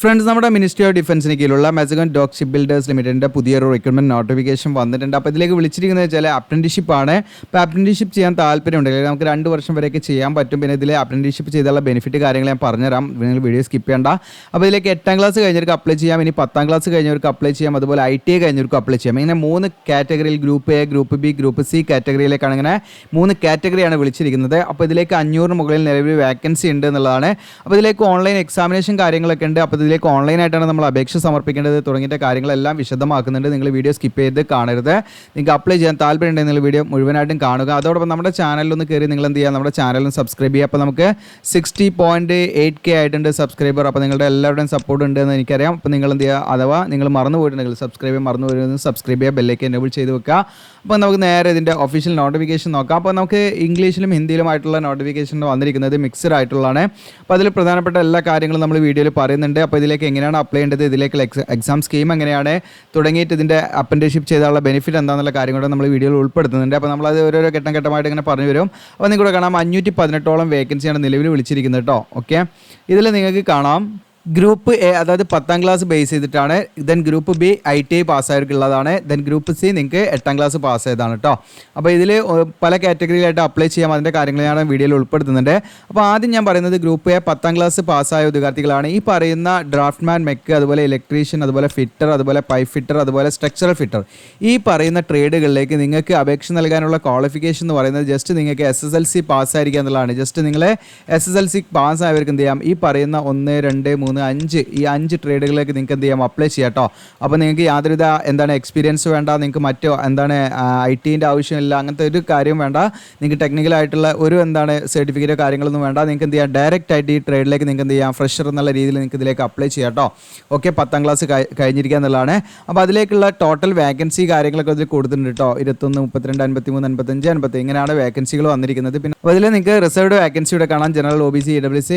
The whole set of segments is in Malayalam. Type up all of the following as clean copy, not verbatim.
ഫ്രണ്ട്സ്, നമ്മുടെ മിനിസ്ട്രി ഓഫ് ഡിഫൻസിന് കീഴിലുള്ള മെസഗൺ ഡോക്ക് ഷിപ്പ് ബിൽഡേഴ്സ് ലിമിറ്റഡിൻ്റെ പുതിയൊരു റിക്രൂട്ട്മെൻറ്റ് നോട്ടിഫിക്കേഷൻ വന്നിട്ടുണ്ട്. അപ്പോൾ ഇതിലേക്ക് വിളിച്ചിരിക്കുന്നത് വെച്ചാൽ അപ്രന്റീഷിപ്പ് ആണ്. അപ്പോൾ അപ്രന്റീഷിപ്പ് ചെയ്യാൻ താല്പര്യമുണ്ടെങ്കിൽ നമുക്ക് 2 വർഷം വരെയൊക്കെ ചെയ്യാൻ പറ്റും. പിന്നെ ഇതിൽ അപ്രന്റീഷിപ്പ് ചെയ്തുള്ള ബെനിഫിറ്റ് കാര്യങ്ങൾ ഞാൻ പറഞ്ഞുതരാം, നിങ്ങൾ വീഡിയോ സ്കിപ്പ് ചെയ്യേണ്ട. അപ്പോൾ ഇതിലേക്ക് 8ാം ക്ലാസ് കഴിഞ്ഞവർക്ക് അപ്ലൈ ചെയ്യാം, ഇനി 10ാം ക്ലാസ് കഴിഞ്ഞവർക്ക് അപ്ലൈ ചെയ്യാം, അതുപോലെ ITI കഴിഞ്ഞവർക്ക് അപ്ലൈ ചെയ്യാം. ഇങ്ങനെ 3 കാറ്റഗറിയിൽ group A, group B, group C കാറ്റഗറിയിലേക്കാണ് ഇങ്ങനെ 3 കാറ്റഗറിയാണ് വിളിച്ചിരിക്കുന്നത്. അപ്പോൾ ഇതിലേക്ക് 500 മുകളിൽ നിലവിൽ വേക്കൻസി ഉണ്ട് എന്നുള്ളതാണ്. അപ്പോൾ ഇതിലേക്ക് ഓൺലൈൻ എക്സാമിനേഷൻ കാര്യങ്ങളൊക്കെ ഉണ്ട്. അപ്പോൾ ഇതിലേക്ക് ഓൺലൈനായിട്ടാണ് നമ്മൾ അപേക്ഷ സമർപ്പിക്കേണ്ടത് തുടങ്ങിയ കാര്യങ്ങളെല്ലാം വിശദമാക്കുന്നുണ്ട്. നിങ്ങൾ വീഡിയോ സ്കിപ്പ് ചെയ്ത് കാണരുത്. നിങ്ങൾക്ക് അപ്ലൈ ചെയ്യാൻ താല്പര്യമുണ്ടെങ്കിൽ നിങ്ങൾ വീഡിയോ മുഴുവനായിട്ടും കാണുക. അതോടൊപ്പം നമ്മുടെ ചാനലിലൊന്ന് കയറി നിങ്ങൾ എന്ത് ചെയ്യുക, നമ്മുടെ ചാനലിന് സബ്സ്ക്രൈബ് ചെയ്യുക. അപ്പോൾ നമുക്ക് 60.8K ആയിട്ടുണ്ട് സബ്സ്ക്രൈബർ. അപ്പോൾ നിങ്ങളുടെ എല്ലാവരുടെയും സപ്പോർട്ട് ഉണ്ടെന്ന് എനിക്കറിയാം. അപ്പോൾ നിങ്ങൾ എന്ത് ചെയ്യുക, അഥവാ നിങ്ങൾ മറന്നു പോയിട്ടുണ്ടെങ്കിൽ സബ്സ്ക്രൈബ് ചെയ്യുക, ബെല്ലേക്ക് എനേബിൾ ചെയ്ത് വെക്കുക. അപ്പോൾ നമുക്ക് നേരെ ഇതിൻ്റെ ഒഫീഷ്യൽ നോട്ടിഫിക്കേഷൻ നോക്കാം. അപ്പോൾ നമുക്ക് ഇംഗ്ലീഷിലും ഹിന്ദിയിലുമായിട്ടുള്ള നോട്ടിഫിക്കേഷൻ വന്നിരിക്കുന്നത് മിക്സഡ് ആയിട്ടുള്ളതാണ്. അപ്പോൾ അതിൽ പ്രധാനപ്പെട്ട എല്ലാ കാര്യങ്ങളും നമ്മൾ വീഡിയോയിൽ പറയുന്നുണ്ട്. അപ്പോൾ ഇതിലേക്ക് എങ്ങനെയാണ് അപ്ലൈ ചെയ്യേണ്ടത്, ഇതിലേക്ക് എക്സാം സ്കീം എങ്ങനെയാണ് തുടങ്ങിയിട്ട് ഇതിൻ്റെ അപ്രന്റീഷിപ്പ് ചെയ്താലുള്ള ബെനിഫിറ്റ് എന്താണെന്നുള്ള കാര്യം കൂടെ നമ്മൾ വീഡിയോയിൽ ഉൾപ്പെടുത്തുന്നുണ്ട്. അപ്പോൾ നമ്മളത് ഓരോരോ ഘട്ടമായിട്ട് ഇങ്ങനെ പറഞ്ഞു വരും. അപ്പോൾ നിങ്ങൾക്ക് കാണാം 518ഓളം വേക്കൻസിയാണ് നിലവിൽ വിളിച്ചിരിക്കുന്നത് കേട്ടോ. ഓക്കെ, ഇതിൽ നിങ്ങൾക്ക് കാണാം ഗ്രൂപ്പ് എ, അതായത് 10ാം ക്ലാസ് ബേസ് ചെയ്തിട്ടാണ്. ദെൻ ഗ്രൂപ്പ് ബി ITI പാസ്സായവർക്കുള്ളതാണ്. ദെൻ ഗ്രൂപ്പ് സി നിങ്ങൾക്ക് 8ാം ക്ലാസ് പാസ് ചെയ്തതാണ് കേട്ടോ. അപ്പോൾ ഇതിൽ പല കാറ്റഗറിയിലായിട്ട് അപ്ലൈ ചെയ്യാം, അതിൻ്റെ കാര്യങ്ങൾ ഞാൻ വീഡിയോയിൽ ഉൾപ്പെടുത്തുന്നുണ്ട്. അപ്പോൾ ആദ്യം ഞാൻ പറയുന്നത് ഗ്രൂപ്പ് എ 10ാം ക്ലാസ് പാസ്സായ ഉദ്യോഗാർത്ഥികളാണ്. ഈ പറയുന്ന ഡ്രാഫ്റ്റ്മാൻ, മെക്ക്, അതുപോലെ ഇലക്ട്രീഷ്യൻ, അതുപോലെ ഫിറ്റർ, അതുപോലെ പൈപ്പ് ഫിറ്റർ, അതുപോലെ സ്ട്രക്ചറൽ ഫിറ്റർ, ഈ പറയുന്ന ട്രേഡുകളിലേക്ക് നിങ്ങൾക്ക് അപേക്ഷ നൽകാനുള്ള ക്വാളിഫിക്കേഷൻ എന്ന് പറയുന്നത് ജസ്റ്റ് നിങ്ങൾക്ക് SSLC പാസ്സായിരിക്കുക എന്നുള്ളതാണ്. ജസ്റ്റ് നിങ്ങൾ SSLC പാസ്സായവർക്ക് എന്ത് ചെയ്യാം, ഈ പറയുന്ന 1, 2, 3, 5 ഈ 5 ട്രേഡുകളിലേക്ക് നിങ്ങൾക്ക് എന്ത് ചെയ്യാം, അപ്ലൈ ചെയ്യാം കേട്ടോ. അപ്പോൾ നിങ്ങൾക്ക് യാതൊരുവിധ എക്സ്പീരിയൻസ് വേണ്ട, നിങ്ങൾക്ക് മറ്റോ ITൻ്റെ ആവശ്യമില്ല, അങ്ങനത്തെ ഒരു കാര്യം വേണ്ട. നിങ്ങൾക്ക് ടെക്നിക്കലായിട്ടുള്ള ഒരു സർട്ടിഫിക്കറ്റോ കാര്യങ്ങളൊന്നും വേണ്ട. നിങ്ങൾക്ക് എന്ത് ചെയ്യാം, ഡയറക്റ്റ് ആയിട്ട് ഈ ട്രേഡിലേക്ക് നിങ്ങൾക്ക് എന്ത് ചെയ്യാം, ഫ്രഷർ എന്നുള്ള രീതിയിൽ നിങ്ങൾക്ക് ഇതിലേക്ക് അപ്ലൈ ചെയ്യാം കേട്ടോ. ഓക്കെ, 10ാം ക്ലാസ് കഴിഞ്ഞിരിക്കുക എന്നുള്ളതാണ്. അപ്പോൾ അതിലേക്കുള്ള ടോട്ടൽ വേക്കൻസി കാര്യങ്ങളൊക്കെ ഇതിൽ കൊടുത്തിട്ടുണ്ട് കേട്ടോ. 21, 32, 53, 55, 50 ഇങ്ങനെയാണ് വേക്കൻസികൾ വന്നിരിക്കുന്നത്. പിന്നെ അപ്പോൾ ഇതിൽ നിങ്ങൾക്ക് റിസർവ്ഡ് വേക്കൻസിയുടെ കാണാം, ജനറൽ OBC, EWC,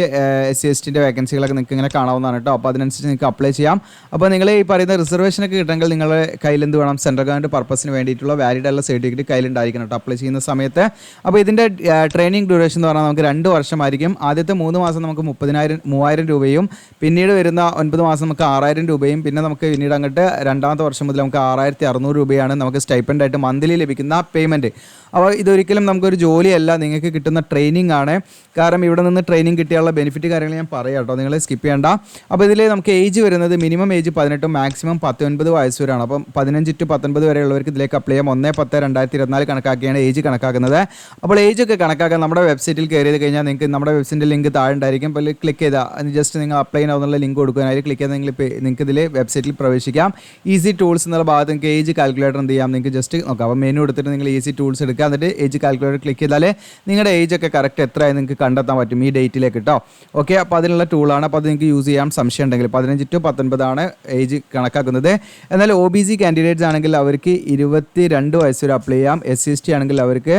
SC STൻ്റെ വേക്കൻസികളൊക്കെ നിങ്ങൾക്ക് ഇങ്ങനെ കാണാവുന്നതാണ് കേട്ടോ. അപ്പോൾ അതിനനുസരിച്ച് നിങ്ങൾക്ക് അപ്ലൈ ചെയ്യാം. അപ്പോൾ നിങ്ങൾ ഈ പറയുന്ന റിസർവേഷനൊക്കെ കിട്ടണമെങ്കിൽ നിങ്ങളുടെ കയ്യിൽ എന്ത് വേണം, സെൻട്രൽ ഗവൺമെൻറ് പർപ്പസിന് വേണ്ടിയിട്ടുള്ള വാലിഡ് ആയിട്ടുള്ള സർട്ടിഫിക്കറ്റ് കയ്യിലുണ്ടായിരിക്കണം കേട്ടോ അപ്ലൈ ചെയ്യുന്ന സമയത്ത്. അപ്പോൾ ഇതിൻ്റെ ട്രെയിനിങ് ഡ്യൂറേഷൻ എന്ന് പറഞ്ഞാൽ നമുക്ക് 2 വർഷമായിരിക്കും. ആദ്യത്തെ 3 മാസം നമുക്ക് 30,000 രൂപയും, പിന്നീട് വരുന്ന 9 മാസം നമുക്ക് 6,000 രൂപയും, പിന്നെ നമുക്ക് പിന്നീട് അങ്ങോട്ട് 2ാമത്തെ വർഷം മുതൽ നമുക്ക് 6,600 രൂപയാണ് നമുക്ക് സ്റ്റൈപ്പൻഡായിട്ട് മന്ത്ലി ലഭിക്കുന്ന പേയ്മെൻറ്റ്. അപ്പോൾ ഇതൊരിക്കലും നമുക്കൊരു ജോലിയല്ല, നിങ്ങൾക്ക് കിട്ടുന്ന ട്രെയിനിങ് ആണ്. കാരണം ഇവിടെ നിന്ന് ട്രെയിനിങ് കിട്ടിയുള്ള ബെനിഫിറ്റ് കാര്യങ്ങൾ ഞാൻ പറയാം കേട്ടോ, നിങ്ങൾ സ്കിപ്പ് ചെയ്യേണ്ട. അപ്പോൾ ഇതിൽ നമുക്ക് ഏജ് വരുന്നത് മിനിമം ഏജ് 18, മാക്സിമം 19 വയസ്സ് വരെയാണ്. അപ്പം 15 to 19 വരെയുള്ളവർക്ക് ഇതിലേക്ക് അപ്ലൈ ചെയ്യാം. 1/10/2024 കണക്കാക്കിയാണ് ഏജ് കണക്കാക്കുന്നത്. അപ്പോൾ ഏജ് ഒക്കെ കണക്കാക്കാൻ നമ്മുടെ വെബ്സൈറ്റിൽ കയറി കഴിഞ്ഞാൽ നിങ്ങൾക്ക് നമ്മുടെ വെബ്സൈറ്റിൻ്റെ ലിങ്ക് താഴെ ഉണ്ടായിരിക്കും. അപ്പോൾ ക്ലിക്ക് ചെയ്താൽ ജസ്റ്റ് നിങ്ങൾ അപ്ലൈ ചെയ്യാവുന്ന ലിങ്ക് കൊടുക്കാനായി ക്ലിക്ക് ചെയ്താൽ നിങ്ങൾക്ക് ഇതിൽ വെബ്സൈറ്റിൽ പ്രവേശിക്കാം. ഈസി ടൂൾസ് എന്നുള്ള ഭാഗത്ത് നിങ്ങൾക്ക് ഏജ് കാൽക്കുലേറ്റർ എന്ത് ചെയ്യാം, നിങ്ങൾക്ക് ജസ്റ്റ് നോക്കാം. അപ്പോൾ മെനു എടുത്തിട്ട് നിങ്ങൾ ഈസി ടൂൾസ് എടുക്കുക, എന്നിട്ട് ഏജ് കാൽക്കുലേറ്റർ ക്ലിക്ക് ചെയ്താൽ നിങ്ങളുടെ ഏജ് ഒക്കെ കറക്റ്റ് എത്രയായി നിങ്ങൾക്ക് കണ്ടെത്താൻ പറ്റും ഈ ഡേറ്റിലേക്ക് കേട്ടോ. ഓക്കെ, അപ്പോൾ അതിനുള്ള ടൂളാണ്. അപ്പോൾ അത് നിങ്ങൾക്ക് യൂസ് ചെയ്യാൻ സംശയം ഉണ്ടെങ്കിൽ 15 to 19 ഏജ് കണക്കാക്കുന്നത്. എന്നാൽ OBC കാൻഡിഡേറ്റ്സ് ആണെങ്കിൽ അവർക്ക് 22 വയസ്സ് വരെ അപ്ലൈ ചെയ്യാം. SC ST ആണെങ്കിൽ അവർക്ക്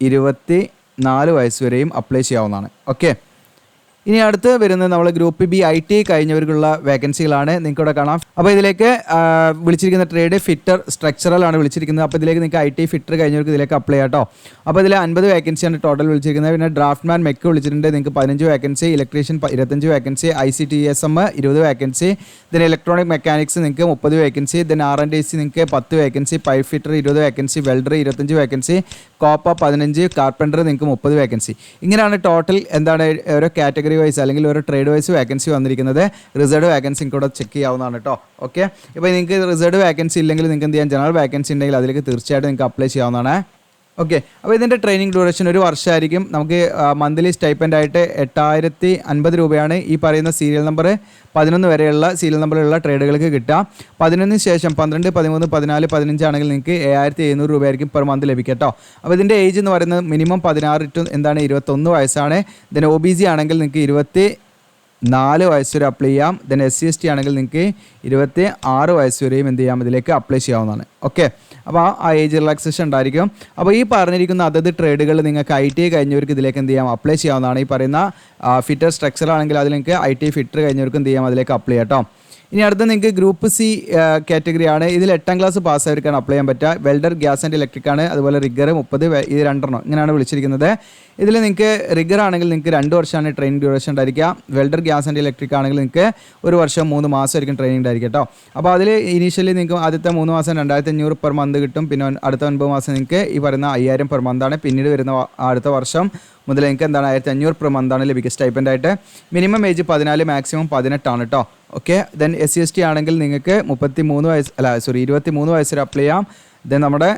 24 വയസ്സ് വരെയും അപ്ലൈ ചെയ്യാവുന്നതാണ്. ഓക്കെ, ഇനി അടുത്ത് വരുന്നത് നമ്മൾ ഗ്രൂപ്പ് ബി ITI കഴിഞ്ഞവർക്കുള്ള വേക്കൻസികളാണ്. നിങ്ങൾക്ക് ഇവിടെ കാണാം. അപ്പോൾ ഇതിലേക്ക് വിളിച്ചിരിക്കുന്ന ട്രേഡ് ഫിറ്റർ, സ്ട്രക്ചറലാണ് വിളിച്ചിരിക്കുന്നത്. അപ്പോൾ ഇതിലേക്ക് നിങ്ങൾക്ക് ITI ഫിറ്റർ കഴിഞ്ഞവർക്ക് ഇതിലേക്ക് അപ്ലൈ ചെയ്യാം കേട്ടോ. അപ്പോൾ ഇതിൽ 50 വേക്കൻസിയാണ് ടോട്ടൽ വിളിച്ചിരിക്കുന്നത്. പിന്നെ ഡ്രാഫ്റ്റ്മാൻ, മെക്ക് വിളിച്ചിട്ടുണ്ട്, നിങ്ങൾക്ക് 15 vacancy, electrician 25 vacancy, ICTSM 20 vacancy, then electronic mechanics നിങ്ങൾക്ക് 30 വേക്കൻസി, ദെൻ R&DC നിങ്ങൾക്ക് 10 vacancy, pipe fitter 20 vacancy, welder 25 vacancy, Copa 15, carpenter നിങ്ങൾക്ക് 30 വേക്കൻസി. ഇങ്ങനെയാണ് ടോട്ടൽ ഓരോ കാറ്റഗറി വൈസ് അല്ലെങ്കിൽ ഒരു ട്രേഡ് വൈസ് വേക്കൻസി വന്നിരിക്കുന്നത്. റിസർവ്ഡ് വേക്കൻസി കൂടെ ചെക്ക് ചെയ്യാവുന്നതാണ് കേട്ടോ. ഓക്കെ, ഇപ്പോൾ നിങ്ങൾക്ക് റിസർവ്ഡ് വേക്കൻസി ഇല്ലെങ്കിൽ നിങ്ങൾക്ക് എന്ത് ചെയ്യാം, ജനറൽ വേക്കൻസി ഉണ്ടെങ്കിൽ അതിലേക്ക് തീർച്ചയായിട്ടും നിങ്ങൾക്ക് അപ്ലൈ ചെയ്യാവുന്നതാണ്. ഓക്കെ, അപ്പോൾ ഇതിൻ്റെ ട്രെയിനിങ് ഡ്യൂറേഷൻ 1 വർഷമായിരിക്കും. നമുക്ക് മന്ത്ലി സ്റ്റൈപ്പൻഡായിട്ട് 8,050 രൂപയാണ് ഈ പറയുന്ന സീരിയൽ നമ്പർ 11 വരെയുള്ള സീരിയൽ നമ്പറിലുള്ള ട്രേഡുകൾക്ക് കിട്ടുക. 11 ശേഷം 12, 13, 14, 15 ആണെങ്കിൽ നിങ്ങൾക്ക് 7,700 രൂപയായിരിക്കും പെർ മന്ത് ലഭിക്കുക കേട്ടോ. അപ്പോൾ ഇതിൻ്റെ ഏജ് എന്ന് പറയുന്നത് മിനിമം 16 to 21 വയസ്സാണ്. ഇതിന് OBC ആണെങ്കിൽ നിങ്ങൾക്ക് 24 വയസ്സ് വരെ അപ്ലൈ ചെയ്യാം. ദെൻ SC ST ആണെങ്കിൽ നിങ്ങൾക്ക് 26 വയസ്സ് വരെയും എന്ത് ചെയ്യാം, ഇതിലേക്ക് അപ്ലൈ ചെയ്യാവുന്നതാണ്. ഓക്കെ, അപ്പോൾ ആ ഏജ് റിലാക്സേഷൻ ഉണ്ടായിരിക്കും. അപ്പോൾ ഈ പറഞ്ഞിരിക്കുന്ന അതത് ട്രേഡുകൾ നിങ്ങൾക്ക് ITI കഴിഞ്ഞവർക്ക് ഇതിലേക്ക് എന്ത് ചെയ്യാം, അപ്ലൈ ചെയ്യാവുന്നതാണ്. ഈ പറയുന്ന ഫിറ്റർ സ്ട്രക്ചർ ആണെങ്കിൽ അതിൽ നിങ്ങൾക്ക് ITI ഫിറ്റർ കഴിഞ്ഞവർക്ക് എന്ത് ചെയ്യാം, അതിലേക്ക് അപ്ലൈ ചെയ്യാം കേട്ടോ. ഇനി അടുത്ത നിങ്ങൾക്ക് ഗ്രൂപ്പ് C കാറ്റഗറിയാണ്. ഇതിൽ 8ാം ക്ലാസ് പാസ്സായവർക്കാണ് അപ്ലൈ ചെയ്യാൻ പറ്റുക. വെൽഡർ, ഗ്യാസ് ആൻഡ് ഇലക്ട്രിക് ആണ്, അതുപോലെ റിഗർ 30, ഇത് 2 ഇങ്ങനെയാണ് വിളിച്ചിരിക്കുന്നത്. ഇതിൽ നിങ്ങൾക്ക് റിഗർ ആണെങ്കിൽ നിങ്ങൾക്ക് 2 വർഷമാണ് ട്രെയിനിങ് ഡ്യൂറേഷൻ ഉണ്ടായിരിക്കുക. വെൽഡർ, ഗ്യാസ് ആൻഡ് ഇലക്ട്രിക് ആണെങ്കിൽ നിങ്ങൾക്ക് 1 വർഷം 3 മാസമായിരിക്കും ട്രെയിനിങ് ഉണ്ടായിരിക്കും കേട്ടോ. അപ്പോൾ അതിൽ ഇനീഷ്യലി നിങ്ങൾക്ക് ആദ്യത്തെ 3 മാസം 2500 പെർ മന്ത് കിട്ടും. പിന്നെ അടുത്ത 9 മാസം നിങ്ങൾക്ക് ഈ പറയുന്ന 5000 പെർ മന്താണ്. പിന്നീട് വരുന്ന അടുത്ത വർഷം മുതൽ നിങ്ങൾക്ക് എന്താണ് 1500 പെർ മന്താണ് ലഭിക്കുക സ്റ്റൈപ്പൻ്റ് ആയിട്ട്. മിനിമം ഏജ് 14, മാക്സിമം 18 ആണ് കേട്ടോ. ഓക്കെ, ദെൻ SC/ST ആണെങ്കിൽ നിങ്ങൾക്ക് 23 വയസ്സ് വരെ അപ്ലൈ ചെയ്യാം. ദെൻ നമ്മുടെ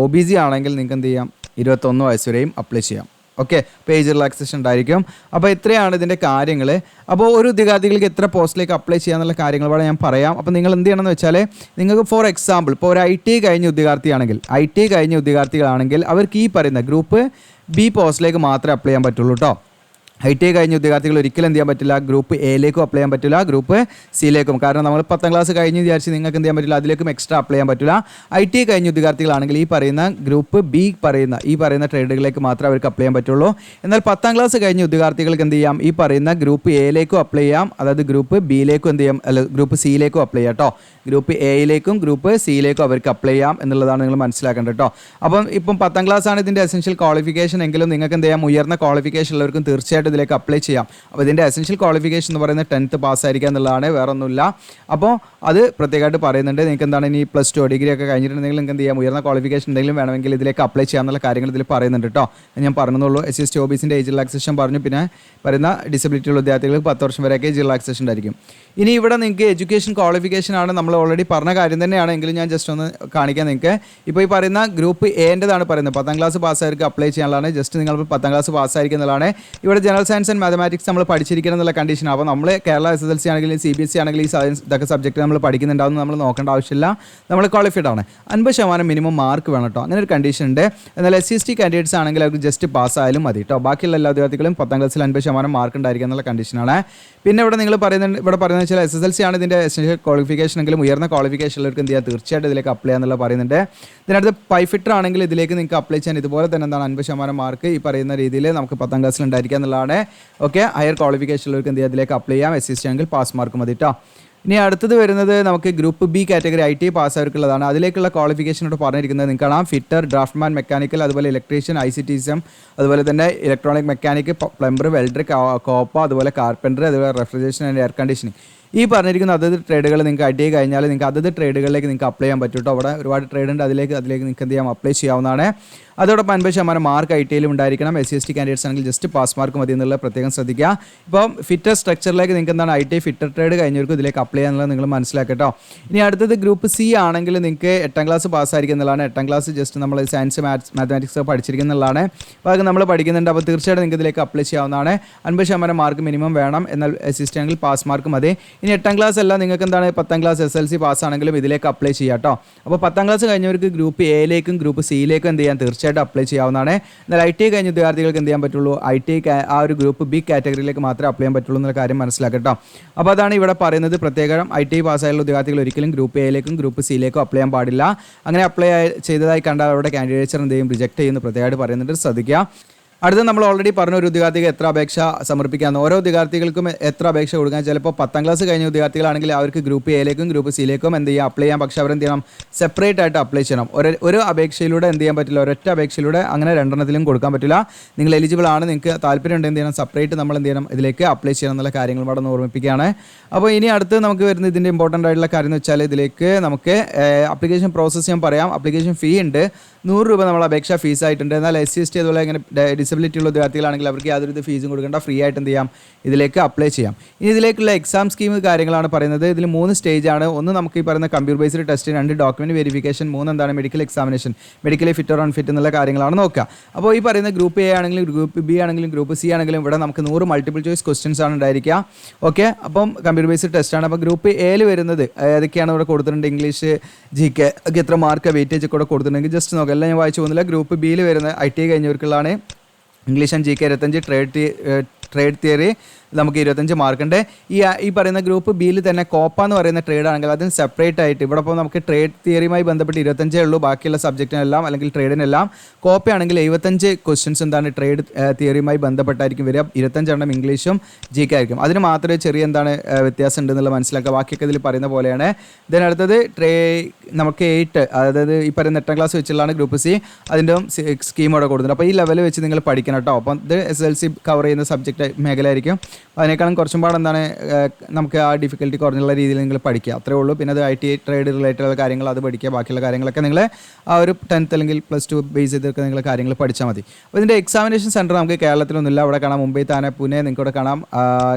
OBC ആണെങ്കിൽ നിങ്ങൾക്ക് എന്ത് ചെയ്യാം, 21 വയസ്സ് വരെയും അപ്ലൈ ചെയ്യാം. ഓക്കെ, പേജ് റിലാക്സേഷൻ ഉണ്ടായിരിക്കും. അപ്പോൾ ഇത്രയാണ് ഇതിൻ്റെ കാര്യങ്ങൾ. അപ്പോൾ ഒരു ഉദ്യോഗാർത്ഥികൾക്ക് എത്ര പോസ്റ്റിലേക്ക് അപ്ലൈ ചെയ്യാന്നുള്ള കാര്യങ്ങൾ ഇവിടെ ഞാൻ പറയാം. അപ്പോൾ നിങ്ങൾ എന്ത് ചെയ്യണമെന്ന് വെച്ചാൽ, നിങ്ങൾക്ക് ഫോർ എക്സാമ്പിൾ ഇപ്പോൾ ഒരു ITI കഴിഞ്ഞ ഉദ്യോഗാർത്ഥികളാണെങ്കിൽ അവർക്ക് ഈ പറയുന്ന ഗ്രൂപ്പ് B പോസ്റ്റിലേക്ക് മാത്രമേ അപ്ലൈ ചെയ്യാൻ പറ്റുള്ളൂ കേട്ടോ. ITI കഴിഞ്ഞ ഉദ്യോഗാർത്ഥികൾ ഒരിക്കലും എന്ത് ചെയ്യാൻ പറ്റില്ല, ഗ്രൂപ്പ് എയിലേക്കും അപ്ലൈ ചെയ്യാൻ പറ്റില്ല, ഗ്രൂപ്പ് സിയിലേക്കും. കാരണം നമ്മൾ 10ാം ക്ലാസ് കഴിഞ്ഞ് വിചാരിച്ച് നിങ്ങൾക്ക് എന്ത് ചെയ്യാൻ പറ്റില്ല, അതിലേക്കും എക്സ്ട്രാ അപ്ലൈ ചെയ്യാൻ പറ്റില്ല. ITI കഴിഞ്ഞ ഉദ്യോഗാർത്ഥികളാണെങ്കിൽ ഈ പറയുന്ന ഗ്രൂപ്പ് B ഈ പറയുന്ന ട്രേഡുകളിലേക്ക് മാത്രമേ അവർക്ക് അപ്ലൈ ചെയ്യാൻ പറ്റുള്ളൂ. എന്നാൽ 10ാം ക്ലാസ് കഴിഞ്ഞ ഉദ്യോഗാർത്ഥികൾക്ക് എന്ത് ചെയ്യാം, ഈ പറയുന്ന ഗ്രൂപ്പ് എയിലേക്കും അപ്ലൈ ചെയ്യാം, അതായത് ഗ്രൂപ്പ് ബിയിലേക്കും എന്ത് ചെയ്യാം, ഗ്രൂപ്പ് സിയിലേക്കും അപ്ലൈ ചെയ്യാം കേട്ടോ. ഗ്രൂപ്പ് എയിലേക്കും ഗ്രൂപ്പ് സിയിലേക്കും അവർക്ക് അപ്ലൈ ചെയ്യാം എന്നുള്ളതാണ് നിങ്ങൾ മനസ്സിലാക്കേണ്ടത് കേട്ടോ. അപ്പം ഇപ്പം 10ാം ക്ലാസ് ആണ് ഇതിൻ്റെ എസെൻഷ്യൽ ക്വാളിഫിക്കേഷൻ എങ്കിലും നിങ്ങൾക്ക് എന്ത് ചെയ്യാം, ഉയർന്ന ക്വാളിഫിക്കേഷൻ ഉള്ളവർക്കും തീർച്ചയായിട്ടും ഇതിലേക്ക് അപ്ലൈ ചെയ്യാം. അപ്പോൾ ഇതിൻ്റെ എസെൻഷ്യൽ ക്വാളിഫിക്കേഷൻ എന്ന് പറയുന്നത് 10th പാസ്സായിരിക്കുക എന്നുള്ളതാണ്, വേറെ ഒന്നുമില്ല. അപ്പോൾ അത് പ്രത്യേകമായിട്ട് പറയുന്നുണ്ട്. നിങ്ങൾക്ക് എന്താണ് ഇനി +2 ഡിഗ്രി ഒക്കെ കഴിഞ്ഞിട്ടുണ്ടെങ്കിൽ നിങ്ങൾക്ക് എന്ത് ചെയ്യാം, ഉയർന്ന ക്വാളിഫിക്കേഷൻ എന്തെങ്കിലും വേണമെങ്കിൽ ഇതിലേക്ക് അപ്ലൈ ചെയ്യാമെന്നുള്ള കാര്യങ്ങൾ ഇതിൽ പറയുന്നുണ്ട് കേട്ടോ. ഞാൻ പറഞ്ഞുള്ളൂ. SC/ST OBCൻ്റെ ഏജ് റിലാക്സേഷൻ പറഞ്ഞു. പിന്നെ പറയുന്ന ഡിസബിലിറ്റി ഉള്ള വിദ്യാർത്ഥികൾക്ക് 10 വർഷം വരെയൊക്കെ ഏജ് റിലാക്സേഷൻ ഉണ്ടായിരിക്കും. ഇനി ഇവിടെ നിങ്ങൾക്ക് എഡ്യൂക്കേഷൻ ക്വാളിഫിക്കേഷൻ ആണ്, നമ്മൾ ഓൾറെഡി പറഞ്ഞ കാര്യം തന്നെയാണെങ്കിലും ഞാൻ ജസ്റ്റ് ഒന്ന് കാണിക്കാൻ. നിങ്ങൾക്ക് ഇപ്പോൾ ഈ പറയുന്ന ഗ്രൂപ്പ് എൻ്റെതാണ് പറയുന്നത്, 10ാം ക്ലാസ് പാസ്സായവർക്ക് അപ്ലൈ ചെയ്യാനുള്ളതാണ്. ജസ്റ്റ് നിങ്ങൾ 10ാം ക്ലാസ് പാസ്സായിരിക്കുന്നതാണ്. ഇവിടെ ജനറൽ സയൻസ് ആൻഡ് മാത്തമാറ്റിക്സ് നമ്മൾ പഠിച്ചിരിക്കണം എന്നുള്ള കണ്ടീഷൻ. അപ്പോൾ നമ്മൾ കേരള SSLC ആണെങ്കിലും CBSE ആണെങ്കിലും ഈ സയൻസ് ഇതൊക്കെ സബ്ജക്റ്റ് നമ്മൾ പഠിക്കുന്നുണ്ടാവും, നമ്മൾ നോക്കേണ്ട ആവശ്യമില്ല, നമ്മൾ ക്വാളിഫൈഡ് ആണ്. 50% മിനിമം മാർക്ക് വേണം കേട്ടോ, അങ്ങനെ ഒരു കണ്ടീഷൻ ഉണ്ട്. എന്നാൽ SC/ST കാൻഡിഡേറ്റ്സ് ആണെങ്കിൽ അവർക്ക് ജസ്റ്റ് പാസ്സായാലും മതി കേട്ടോ. ബാക്കിയുള്ള എല്ലാ വിദ്യാർത്ഥികളും 10ാം ക്ലാസ്സിൽ 50% മാർക്ക് ഉണ്ടായിരിക്കുക എന്നുള്ള കണ്ടീഷനാണ്. പിന്നെ ഇവിടെ നിങ്ങൾ പറയുന്നത് വെച്ചാൽ SSLC ആണ് ഇതിൻ്റെ എസെൻഷ്യൽ ക്വാളിഫിക്കേഷൻ എങ്കിലും ഉയർന്ന ക്വാളിഫിക്കേഷൻ ഉള്ളവർക്ക് എന്ത് ചെയ്യുക, തീർച്ചയായിട്ടും ഇതിലേക്ക് അപ്ലൈ ചെയ്യാന്നുള്ള പറയുന്നുണ്ട്. ഇതിനടുത്ത് പൈഫിറ്റർ ആണെങ്കിൽ ഇതിലേക്ക് നിങ്ങൾക്ക് അപ്ലൈ ചെയ്യാൻ ഇതുപോലെ തന്നെ 50% മാർക്ക് ഈ പറയുന്ന രീതിയിൽ നമുക്ക് 10ാം ക്ലാസ്സിൽ ഉണ്ടായിരിക്കുക എന്നുള്ളതാണ്. ഓക്കെ, ഹയർ ക്വാളിഫിക്കേഷൻ ഉള്ളവർക്ക് എന്ത് ചെയ്യുക, ഇതിലേക്ക് അപ്ലൈ ചെയ്യാം. SC/ST ആണെങ്കിൽ പാസ് മാർക്ക് മതി കേട്ടോ. ഇനി അടുത്തത് വരുന്നത് നമുക്ക് ഗ്രൂപ്പ് B കാറ്റഗറി ITI പാസ്സായവർക്കുള്ളതാണ്. അതിലേക്കുള്ള ക്വാളിഫിക്കേഷനോട് പറഞ്ഞിരിക്കുന്നത് നിങ്ങൾക്ക് കാണാം. ഫിറ്റർ, ഡ്രാഫ്റ്റ്മാൻ, മെക്കാനിക്കൽ, അതുപോലെ ഇലക്ട്രീഷ്യൻ, ICTSM, അതുപോലെ തന്നെ electronic mechanic, plumber, welder, Copa, അതുപോലെ കാർപ്പൻറ്റർ, അതുപോലെ റെഫ്രിജറേഷൻ ആൻഡ് എയർ കണ്ടീഷനിങ്. ഈ പറഞ്ഞിരിക്കുന്ന അതത് ട്രേഡുകൾ നിങ്ങൾക്ക് ITI കഴിഞ്ഞാൽ നിങ്ങൾക്ക് അതത് ട്രേഡുകളിലേക്ക് നിങ്ങൾക്ക് അപ്ലൈ ചെയ്യാൻ പറ്റും കേട്ടോ. അവിടെ ഒരുപാട് ട്രേഡ് ഉണ്ട്, അതിലേക്ക് നിങ്ങൾക്ക് എന്ത് ചെയ്യാം, അപ്ലൈ ചെയ്യാവുന്നതാണ്. അതോടൊപ്പം 50% മാർക്ക് ITIയിലും ഉണ്ടായിരിക്കണം. SC/ST കാൻഡിഡേറ്റ്സ് ആണെങ്കിൽ ജസ്റ്റ് പാസ് മാർക്ക് മതി എന്നുള്ളത് പ്രത്യേകം ശ്രദ്ധിക്കുക. ഇപ്പം ഫിറ്റർ സ്ട്രക്ചറിലേക്ക് നിങ്ങൾക്ക് എന്താണ് ITI ഫിറ്റർ ട്രേഡ് കഴിഞ്ഞവർക്ക് ഇതിലേക്ക് അപ്ലൈ ചെയ്യാന്നുള്ളത് നിങ്ങൾ മനസ്സിലാക്കട്ടോ. ഇനി അടുത്തത് ഗ്രൂപ്പ് C ആണെങ്കിൽ നിങ്ങൾക്ക് 8ാം ക്ലാസ് പാസ്സായിരിക്കുന്നതാണ്. 8ാം ക്ലാസ് ജസ്റ്റ് നമ്മൾ സയൻസ്, മാത്തമാറ്റിക്സ് പഠിച്ചിരിക്കുന്നതാണ്. അപ്പോൾ അത് നമ്മൾ പഠിക്കുന്നുണ്ട്. അപ്പോൾ തീർച്ചയായിട്ടും നിങ്ങൾക്ക് ഇതിലേക്ക് അപ്ലൈ ചെയ്യാവുന്നതാണ്. 50% മാർക്ക് മിനിമം വേണം, എന്നാൽ SC/ST ആണെങ്കിൽ പാസ് മാർക്ക് മതി. ഇനി 8ാം ക്ലാസ് അല്ല, നിങ്ങൾക്ക് എന്താണ് 10ാം ക്ലാസ് SSLC പാസ്സാണെങ്കിലും ഇതിലേക്ക് അപ്ലൈ ചെയ്യാം കേട്ടോ. അപ്പോൾ 10ാം ക്ലാസ് കഴിഞ്ഞവർക്ക് ഗ്രൂപ്പ് എയിലേക്കും ഗ്രൂപ്പ് സിയിലേക്കും എന്ത് ചെയ്യാൻ തീർച്ചയായിട്ടും അപ്ലൈ ചെയ്യാവുന്നതാണ്. എന്നാൽ ITI കഴിഞ്ഞ ഉദ്യോഗാർത്ഥികൾക്ക് എന്ത് ചെയ്യാൻ പറ്റുള്ളൂ, ITI ആ ഒരു ഗ്രൂപ്പ് B കാറ്റഗറിയിലേക്ക് മാത്രമേ അപ്ലൈ ചെയ്യാൻ പറ്റുള്ളൂ എന്നുള്ള കാര്യം മനസ്സിലാക്കട്ടോ. അപ്പോൾ അതാണ് ഇവിടെ പറയുന്നത്. പ്രത്യേകം ITI പാസ്സായുള്ള ഉദ്യോഗാർത്ഥികൾ ഒരിക്കലും ഗ്രൂപ്പ് എയിലേക്കും ഗ്രൂപ്പ് സിയിലേക്കും അപ്ലൈ ചെയ്യാൻ പാടില്ല. അങ്ങനെ അപ്ലൈ ചെയ്തതായി കണ്ടാൽ അവരുടെ കാൻഡിഡേറ്റ്സ് എന്ത് ചെയ്യും, റിജക്ട് ചെയ്യുന്നു പ്രത്യേകമായിട്ട് പറയുന്നുണ്ട്, ശ്രദ്ധിക്കുക. അടുത്ത നമ്മൾ ഓൾറെഡി പറഞ്ഞ ഒരു ഉദ്യോഗാർത്ഥിക്ക് എത്ര അപേക്ഷ സമർപ്പിക്കാമെന്ന്. ഓരോ ഉദ്യോഗാർത്ഥികൾക്കും എത്ര അപേക്ഷ കൊടുക്കാൻ. ചിലപ്പോൾ 10ാം ക്ലാസ് കഴിഞ്ഞ ഉദ്യോഗാർത്ഥികളാണെങ്കിൽ അവർക്ക് ഗ്രൂപ്പ് എയിലേക്കും ഗ്രൂപ്പ് സിയിലേക്കും എന്ത് ചെയ്യാം, അപ്ലൈ ചെയ്യാം. പക്ഷേ അവരെന്ത് ചെയ്യണം, സെപ്പറേറ്റ് ആയിട്ട് അപ്ലൈ ചെയ്യണം. ഒരു അപേക്ഷയിലൂടെ എന്ത് ചെയ്യാൻ പറ്റില്ല, ഒരൊറ്റ അപേക്ഷയിലൂടെ അങ്ങനെ 2 കൊടുക്കാൻ പറ്റില്ല. നിങ്ങൾ എലിജിബിൾ ആണ്, നിങ്ങൾക്ക് താല്പര്യമുണ്ട് എന്ത് ചെയ്യണം, സെപ്പറേറ്റ് നമ്മൾ എന്ത് ചെയ്യണം, ഇതിലേക്ക് അപ്ലൈ ചെയ്യണം എന്നുള്ള കാര്യങ്ങൾ ഇവിടെ ഓർമ്മിപ്പിക്കുകയാണ്. അപ്പോൾ ഇനി അടുത്ത് നമുക്ക് വരുന്ന ഇതിൻ്റെ ഇമ്പോർട്ടൻ്റ് ആയിട്ടുള്ള കാര്യം എന്ന് വെച്ചാൽ ഇതിലേക്ക് നമുക്ക് ആപ്ലിക്കേഷൻ പ്രോസസ്സ് ഞാൻ പറയാം. ആപ്ലിക്കേഷൻ ഫീ ഉണ്ട്, 100 രൂപ നമ്മൾ അപേക്ഷ ഫീസായിട്ടുണ്ട്. എന്നാൽ SC/ST അതുപോലെ ഇങ്ങനെ ഡിസബിലിറ്റി ഉള്ള ഉദ്യോഗാർത്ഥികളാണെങ്കിൽ അവർക്ക് യാതൊരു ഫീസും കൊടുക്കേണ്ട, ഫ്രീ ആയിട്ട് എന്ത് ചെയ്യാം, ഇതിലേക്ക് അപ്ലൈ ചെയ്യാം. ഇനി ഇതിലേക്കുള്ള എക്സാം സ്കീം കാര്യങ്ങളാണ് പറയുന്നത്. ഇതിൽ 3 സ്റ്റേജാണ്. ഒന്ന് നമുക്ക് ഈ പറയുന്ന computer based test, 2 document verification, 3 എന്താണ് medical examination, medically fit or unfit എന്നുള്ള കാര്യങ്ങളാണ് നോക്കുക. അപ്പോൾ ഈ പറയുന്ന ഗ്രൂപ്പ് A ആണെങ്കിലും ഗ്രൂപ്പ് B ആണെങ്കിലും ഗ്രൂപ്പ് C ആണെങ്കിലും ഇവിടെ നമുക്ക് 100 മൾട്ടിപ്പിൾ ചോയ്സ് ക്വസ്റ്റ്യൻസ് ആണ് ഉണ്ടായിരിക്കുക. ഓക്കെ, അപ്പം കമ്പ്യൂട്ടർ ബേസ്ഡ് ടെസ്റ്റ് ആണ്. അപ്പോൾ ഗ്രൂപ്പ് Aയിൽ വരുന്നത് ഏതൊക്കെയാണ് ഇവിടെ കൊടുത്തിട്ടുണ്ട്, ഇംഗ്ലീഷ്, GK ഒക്കെ എത്ര മാർക്ക് വെയിറ്റേജ് ഒക്കെ ഇവിടെ കൊടുത്തിട്ടുണ്ടെങ്കിൽ ജസ്റ്റ് നോക്കാം. എല്ലാം ഞാൻ വായിച്ചു പോകുന്നില്ല. ഗ്രൂപ്പ് Bയിൽ വരുന്നത് ITI കഴിഞ്ഞവർക്കുള്ളതാണ്. English and GK 25, trade theory നമുക്ക് 25 മാർക്കുണ്ട്. ഈ പറയുന്ന ഗ്രൂപ്പ് ബിയിൽ തന്നെ കോപ്പ എന്ന് പറയുന്ന ട്രേഡ് ആണെങ്കിൽ അതിന് സെപ്പറേറ്റ് ആയിട്ട് ഇവിടെ ഇപ്പോൾ നമുക്ക് ട്രേഡ് തിയറിയുമായി ബന്ധപ്പെട്ട് 25 ഉള്ളൂ, ബാക്കിയുള്ള സബ്ജക്റ്റിനെല്ലാം അല്ലെങ്കിൽ ട്രേഡിനെല്ലാം. കോപ്പയാണെങ്കിൽ 75 ക്വസ്റ്റ്യൻസ് എന്താണ് ട്രേഡ് തിയറിയുമായി ബന്ധപ്പെട്ടായിരിക്കും വരിക. 25 ഇംഗ്ലീഷും ജി കെ ആയിരിക്കും. അതിന് മാത്രമേ ചെറിയ എന്താണ് വ്യത്യാസം ഉണ്ടെന്നുള്ളത് മനസ്സിലാക്കുക. ബാക്കിയൊക്കെ ഇതിൽ പറയുന്ന പോലെയാണ്. ഇതിനടുത്തത് നമുക്ക് 8, അതായത് ഈ പറയുന്ന 8ാം ക്ലാസ് വെച്ചുള്ളതാണ് ഗ്രൂപ്പ് സി. അതിൻ്റെ സ്കീമോടെ കൊടുക്കുന്നത്. അപ്പോൾ ഈ ലെവൽ വെച്ച് നിങ്ങൾ പഠിക്കണം കേട്ടോ. അപ്പം ഇത് SSLC കവർ ചെയ്യുന്ന സബ്ജക്റ്റ് മേഖലയായിരിക്കും. അതിനേക്കാളും കുറച്ചും പാട് എന്താണ് നമുക്ക് ആ ഡിഫിക്കൽട്ടി കുറഞ്ഞുള്ള രീതിയിൽ നിങ്ങൾ പഠിക്കുക, അത്രേ ഉള്ളൂ. പിന്നെ അത് IT ട്രേഡ് റിലേറ്റഡ് കാര്യങ്ങൾ അത് പഠിക്കുക. ബാക്കിയുള്ള കാര്യങ്ങളൊക്കെ നിങ്ങൾ ആ ഒരു 10th അല്ലെങ്കിൽ +2 ബേസ് ചെയ്തൊക്കെ നിങ്ങൾ കാര്യങ്ങൾ പഠിച്ചാൽ മതി. അപ്പോൾ ഇതിൻ്റെ എക്സാമിനേഷൻ സെൻറ്റർ നമുക്ക് കേരളത്തിലൊന്നുമില്ല. അവിടെ കാണാം മുംബൈ, താനെ, പൂനെ, നിങ്ങൾക്ക് ഇവിടെ കാണാം.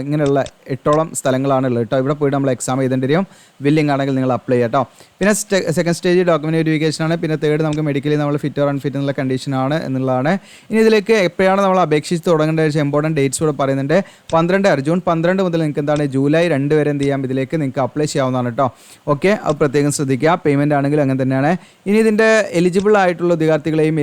ഇങ്ങനെയുള്ള 8ഓളം സ്ഥലങ്ങളാണുള്ളത് കേട്ടോ. ഇവിടെ പോയിട്ട് നമ്മൾ എക്സാം എഴുതേണ്ടി വരും. വില്ലിംഗ് ആണെങ്കിൽ നിങ്ങൾ അപ്ലൈ ചെയ്യാം കേട്ടോ. പിന്നെ സെക്കൻഡ് സ്റ്റേജ് ഡോക്യുമെന്റ് വെരിഫിക്കേഷൻ ആണ്. പിന്നെ തേർഡ് നമുക്ക് മെഡിക്കലി നമ്മൾ ഫിറ്റ് ഓർ അൺഫിറ്റ് എന്നുള്ള കണ്ടീഷനാണ് എന്നുള്ളതാണ്. ഇനി ഇതിലേക്ക് എപ്പോഴാണ് നമ്മൾ അപേക്ഷിച്ച് തുടങ്ങേണ്ട ഇമ്പോർട്ടൻറ്റ് ഡേറ്റ്സ് കൂടെ പറയുന്നുണ്ട്. ജൂൺ 12 മുതൽ നിങ്ങൾക്ക് എന്താണ് ജൂലൈ 2 വരെ എന്ത് ചെയ്യാം, ഇതിലേക്ക് നിങ്ങൾക്ക് അപ്ലൈ ചെയ്യാവുന്നതാണ് കേട്ടോ. ഓക്കെ, അത് പ്രത്യേകം ശ്രദ്ധിക്കുക. പേയ്മെൻറ്റ് ആണെങ്കിലും അങ്ങനെ തന്നെയാണ്. ഇനി ഇതിൻ്റെ എലിജിബിൾ ആയിട്ടുള്ള ഉദ്യോഗാർത്ഥികളെയും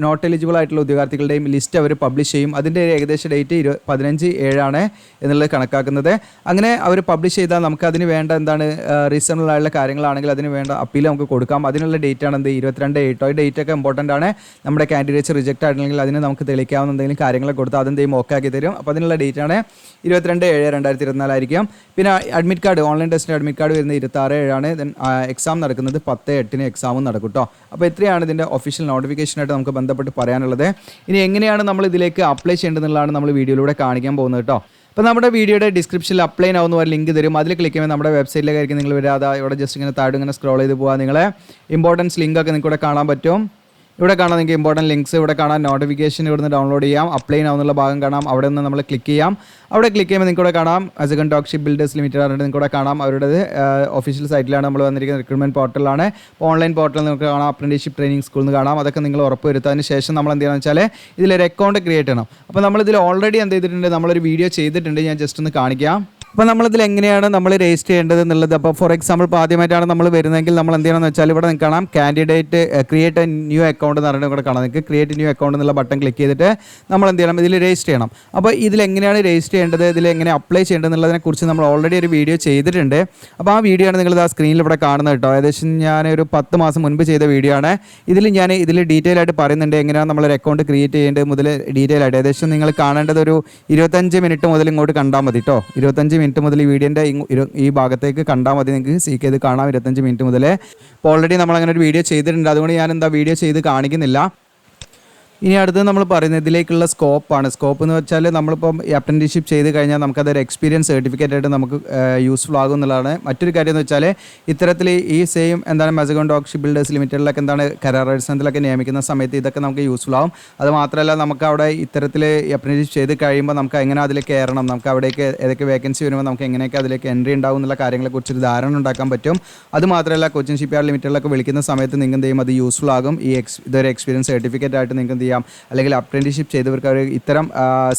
നോട്ട് എലിജിബിൾ ആയിട്ടുള്ള ഉദ്യോഗാർത്ഥികളുടെയും ലിസ്റ്റ് അവർ പബ്ലിഷ് ചെയ്യും. അതിൻ്റെ ഏകദേശ ഡേറ്റ് 15/7 എന്നുള്ളത് കണക്കാക്കുന്നത്. അങ്ങനെ അവർ പബ്ലിഷ് ചെയ്താൽ നമുക്ക് അതിന് വേണ്ട എന്താണ് റീസണബിൾ ആയിട്ടുള്ള കാര്യങ്ങളാണെങ്കിൽ അതിന് വേണ്ട അപ്പീൽ നമുക്ക് കൊടുക്കാം. അതിനുള്ള ഡേറ്റ് ആണ് എന്ത് 22/8. ഈ ഡേറ്റ് ഒക്കെ ഇമ്പോർട്ടൻ്റ് ആണ്. നമ്മുടെ കാൻഡിഡേറ്റ്സ് റിജക്റ്റ് ആയിട്ടുണ്ടെങ്കിൽ അതിന് നമുക്ക് തെളിയിക്കാവുന്ന എന്തെങ്കിലും കാര്യങ്ങളൊക്കെ കൊടുത്താൽ അതെന്തെങ്കിലും ഓക്കെ ആക്കി തരും. അപ്പോൾ അതിനുള്ള ഡേറ്റ് ആണ് 22/7/2024 ആയിരിക്കും. പിന്നെ അഡ്മിറ്റ് കാർഡ്, ഓൺലൈൻ ടെസ്റ്റിന് അഡ്മിറ്റ് കാർഡ് വരുന്നത് 26/7. ദെൻ എക്സാം നടക്കുന്നത് 10/8 എക്സാമും നടക്കും കേട്ടോ. അപ്പോൾ ഇത്രയാണ് ഇതിൻ്റെ ഒഫീഷ്യൽ നോട്ടിഫിക്കേഷനായിട്ട് നമുക്ക് ബന്ധപ്പെട്ട് പറയാനുള്ളത്. ഇനി എങ്ങനെയാണ് നമ്മൾ ഇതിലേക്ക് അപ്ലൈ ചെയ്യേണ്ടതെന്നുള്ളതാണ് നമ്മൾ വീഡിയോയിലൂടെ കാണിക്കാൻ പോകുന്നത് കേട്ടോ. അപ്പോൾ നമ്മുടെ വീഡിയോയുടെ ഡിസ്ക്രിപ്ഷനിൽ അപ്ലൈ ആവുന്ന ഒരു ലിങ്ക് തരും. അതിൽ ക്ലിക്ക് ചെയ്യുമ്പോൾ നമ്മുടെ വെബ്സൈറ്റിലേക്കായിരിക്കും നിങ്ങൾ വരാതെ. ഇവിടെ ജസ്റ്റ് ഇങ്ങനെ താഴെ ഇങ്ങനെ സ്ക്രോൾ ചെയ്ത് പോകാം. നിങ്ങളെ ഇമ്പോർട്ടൻസ് ലിങ്കൊക്കെ നിങ്ങൾക്ക് ഇവിടെ കാണാൻ പറ്റും. ഇവിടെ കാണാം നിങ്ങൾക്ക് ഇമ്പോർട്ടൻറ്റ് ലിങ്ക്സ് ഇവിടെ കാണാം. നോട്ടിഫിക്കേഷൻ ഇവിടുന്ന് ഡൗൺലോഡ് ചെയ്യാം. അപ്ലൈ ആവുന്നുള്ള ഭാഗം കാണാം. അവിടെ നിന്ന് നമ്മൾ ക്ലിക്ക് ചെയ്യാം. അവിടെ ക്ലിക്ക് ചെയ്യുമ്പോൾ നിങ്ങൾക്ക് ഇവിടെ കാണാം മെസഗൺ ഡോക്ഷിപ്പ് ബിൽഡേഴ്സ് ലിമിറ്റഡ് ആയിട്ട് നിങ്ങൾക്ക് ഇവിടെ കാണാം. അവരുടെ ഒഫീഷ്യൽ സൈറ്റിലാണ് നമ്മൾ വന്നിരിക്കുന്നത്. റിക്രൂട്ട്മെൻറ്റ് പോർട്ടലാണ്. ഓൺലൈൻ പോർട്ടൽ നിങ്ങൾക്ക് കാണാം. അപ്രന്റീസ്ഷിപ്പ് ട്രെയിനിങ് സ്കൂളിൽ നിന്ന് കാണാം. അതൊക്കെ നിങ്ങൾ ഉറപ്പ് വരുത്തതിന് ശേഷം നമ്മൾ എന്ത് ചെയ്യണമെന്ന് വെച്ചാൽ ഇതിലൊരു അക്കൗണ്ട് ക്രിയേറ്റ് ചെയ്യണം. അപ്പോൾ നമ്മളിതിൽ ഓൾറെഡി എന്ത് ചെയ്തിട്ടുണ്ട്, നമ്മളൊരു വീഡിയോ ചെയ്തിട്ടുണ്ട്. ഞാൻ ജസ്റ്റ് ഒന്ന് കാണിക്കാം. അപ്പോൾ നമ്മളിതിൽ എങ്ങനെയാണ് നമ്മൾ രജിസ്റ്റർ ചെയ്യേണ്ടത് എന്നുള്ളത്. അപ്പോൾ ഫോർ എക്സാമ്പിൾ ഇപ്പോൾ ആദ്യമായിട്ടാണ് നമ്മൾ വരുന്നതെങ്കിൽ നമ്മൾ എന്ത് ചെയ്യണമെന്ന് വെച്ചാൽ ഇവിടെ നിങ്ങൾക്ക് കാണാം candidate create A new account എന്ന് പറഞ്ഞിട്ട് ഇവിടെ കാണാം. നിങ്ങൾക്ക് ക്രിയേറ്റ് ന്യൂ അക്കൗണ്ട് എന്നുള്ള ബട്ടൺ ക്ലിക്ക് ചെയ്തിട്ട് നമ്മൾ എന്ത് ചെയ്യണം, ഇതിൽ രജിസ്റ്റർ ചെയ്യണം. അപ്പോൾ ഇതിൽ എങ്ങനെയാണ് രജിസ്റ്റർ ചെയ്യേണ്ടത്, ഇതിൽ എങ്ങനെ അപ്ലൈ ചെയ്യേണ്ടത് എന്നുള്ളതിനെക്കുറിച്ച് നമ്മൾ ഓൾറെഡി ഒരു വീഡിയോ ചെയ്തിട്ടുണ്ട്. അപ്പോൾ ആ വീഡിയോ ആണ് നിങ്ങൾ ആ സ്ക്രീനിൽ ഇവിടെ കാണുന്നത് കേട്ടോ. ഏകദേശം ഞാനൊരു 10 മാസം മുൻപ് ചെയ്ത വീഡിയോ ആണ്. ഇതിൽ ഡീറ്റെയിൽ ആയിട്ട് പറയുന്നുണ്ട് എങ്ങനെയാണ് നമ്മളൊരു അക്കൗണ്ട് ക്രിയേറ്റ് ചെയ്യേണ്ടത് മുതൽ ഡീറ്റെയിൽ ആയിട്ട്. ഏകദേശം നിങ്ങൾ കാണേണ്ടത് ഒരു 25 മിനിറ്റ് മുതൽ ഇങ്ങോട്ട് കണ്ടാൽ മതി കേട്ടോ. 25 മിനിറ്റ് മുതൽ ഈ വീഡിയോൻ്റെ ഈ ഭാഗത്തേക്ക് കണ്ടാൽ മതി. നിങ്ങൾക്ക് സീക്ക് ചെയ്ത് കാണാം 25 മിനിറ്റ് മുതൽ. ഇപ്പോൾ ഓൾറെഡി നമ്മൾ അങ്ങനെ ഒരു വീഡിയോ ചെയ്തിട്ടുണ്ട്. അതുകൊണ്ട് ഞാൻ വീഡിയോ ചെയ്ത് കാണിക്കുന്നില്ല. ഇനി അടുത്തത് നമ്മൾ പറയുന്നത് ഇതിലേക്കുള്ള സ്കോപ്പാണ്. സ്കോപ്പ് എന്ന് വെച്ചാൽ നമ്മളിപ്പം അപ്രന്റീസ്ഷിപ്പ് ചെയ്ത് കഴിഞ്ഞാൽ നമുക്കതൊരു എക്സ്പീരിയൻസ് സർട്ടിഫിക്കറ്റ് ആയിട്ട് നമുക്ക് യൂസ്ഫുൾ ആകും എന്നുള്ളതാണ്. മറ്റൊരു കാര്യം എന്ന് വെച്ചാൽ ഇത്തരത്തിൽ ഈ സെയിം എന്താണ് മെസഗൺ ഡോക്ഷിപ്പ് ബിൽഡേഴ്സ് ലിമിറ്റഡിലൊക്കെ എന്താണ് കരാർ അടിസ്ഥാനത്തിലൊക്കെ നിയമിക്കുന്ന സമയത്ത് ഇതൊക്കെ നമുക്ക് യൂസ്ഫുൾ ആകും. അത് മാത്രമല്ല നമുക്ക് അവിടെ ഇത്തരത്തിൽ അപ്രന്റീസ്ഷിപ്പ് ചെയ്ത് കഴിയുമ്പോൾ നമുക്ക് എങ്ങനെ അതിലേക്ക് കയറണം, നമുക്ക് അവിടേക്ക് ഏതൊക്കെ വേക്കൻസി വരുമ്പോൾ നമുക്ക് എങ്ങനെയൊക്കെ അതിലേക്ക് എൻട്രി ഉണ്ടാകും എന്നുള്ള കാര്യങ്ങളെക്കുറിച്ചൊരു ധാരണ ഉണ്ടാക്കാൻ പറ്റും. അത് മാത്രമല്ല കൊച്ചിൻ ഷിപ്പ്യാർഡ് ലിമിറ്റഡിലൊക്കെ വിളിക്കുന്ന സമയത്ത് നിങ്ങൾക്ക് എന്ത് ചെയ്യും, അത് യൂസ്ഫുൾ ആകും. ഇതൊരു എക്സ്പീരിയൻസ് സർട്ടിഫിക്കറ്റ് ആയിട്ട് നിങ്ങൾക്ക് ചെയ്യാം. അല്ലെങ്കിൽ അപ്രന്റീസ്ഷിപ്പ് ചെയ്തവർക്ക് ഇത്തരം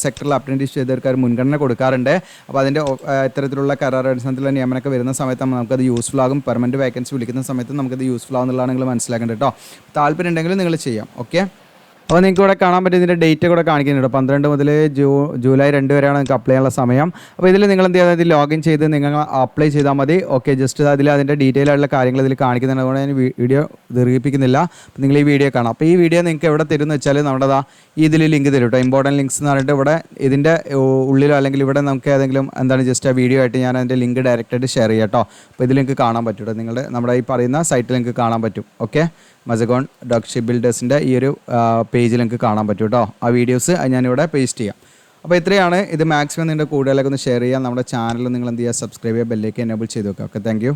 സെക്ടറിൽ അപ്രന്റീസ് ചെയ്തവർക്ക് മുൻഗണന കൊടുക്കാറുണ്ട്. അപ്പോൾ അതിൻ്റെ ഇത്തരത്തിലുള്ള കരാർ അടിസ്ഥാനത്തിലുള്ള നിയമനമൊക്കെ വരുന്ന സമയത്ത് നമുക്കത് യൂസ്ഫുൾ ആകും. പെർമനൻറ്റ് വേക്കൻസി വിളിക്കുന്ന സമയത്ത് നമുക്കത് യൂസ്ഫുൾ ആകുന്നുള്ളതാണ് നിങ്ങൾ മനസ്സിലാക്കേണ്ടത് കേട്ടോ. താല്പര്യം ഉണ്ടെങ്കിൽ നിങ്ങൾ ചെയ്യാം. ഓക്കെ, അപ്പോൾ നിങ്ങൾക്ക് ഇവിടെ കാണാൻ പറ്റും ഇതിൻ്റെ ഡേറ്റ് കൂടെ കാണിക്കുന്നുണ്ട്. 12 മുതൽ ജൂലൈ 2 വരെയാണ് നിങ്ങൾക്ക് അപ്ലൈ ചെയ്യാനുള്ള സമയം. അപ്പോൾ ഇതിൽ നിങ്ങൾ എന്ത് ചെയ്യുക, ഇതിൽ ലോഗിൻ ചെയ്ത് നിങ്ങൾ അപ്ലൈ ചെയ്താൽ മതി. ഓക്കെ, ജസ്റ്റ് അതിൻ്റെ ഡീറ്റെയിൽ ആയിട്ടുള്ള കാര്യങ്ങൾ ഇതിൽ കാണിക്കുന്നുണ്ട്. അതുകൊണ്ട് ഞാൻ വീഡിയോ ദീർഘിപ്പിക്കുന്നില്ല. അപ്പോൾ നിങ്ങൾ ഈ വീഡിയോ കാണാം. അപ്പോൾ ഈ വീഡിയോ നിങ്ങൾക്ക് എവിടെ തരുമെന്ന് വെച്ചാൽ നമ്മുടെ ഇതിൽ ലിങ്ക് തരും കേട്ടോ. ഇമ്പോർട്ടൻറ്റ് ലിങ്ക്സ് എന്ന് പറഞ്ഞിട്ട് ഇവിടെ ഇതിൻ്റെ ഉള്ളിലോ അല്ലെങ്കിൽ ഇവിടെ നമുക്ക് ഏതെങ്കിലും എന്താണ് ജസ്റ്റ് ആ വീഡിയോ ആയിട്ട് ഞാൻ അതിൻ്റെ ലിങ്ക് ഡയറക്റ്റായിട്ട് ഷെയർ ചെയ്യാം കേട്ടോ. അപ്പോൾ ഇതിൽ നിങ്ങൾക്ക് കാണാൻ പറ്റും കേട്ടോ. നമ്മുടെ ഈ പറയുന്ന സൈറ്റിൽ നിങ്ങൾക്ക് കാണാൻ പറ്റും. ഓക്കെ, മെസഗൺ ഡോക്ഷിപ്പ് ബിൽഡേഴ്സിൻ്റെ ഈ ഒരു പേജിൽ നിങ്ങൾക്ക് കാണാൻ പറ്റും കേട്ടോ. ആ വീഡിയോസ് ഞാനിവിടെ പേസ്റ്റ് ചെയ്യാം. അപ്പോൾ ഇത്രയാണ്. ഇത് മാക്സിമം നിങ്ങളുടെ കൂടുതലൊക്കെ ഒന്ന് ഷെയർ ചെയ്യാം. നമ്മുടെ ചാനൽ നിങ്ങൾ എന്ത് ചെയ്യുക, സബ്സ്ക്രൈബ് ചെയ്യുക, ബെല്ലേക്ക് എനേബിൾ ചെയ്ത് വെക്കുക. Okay, thank you.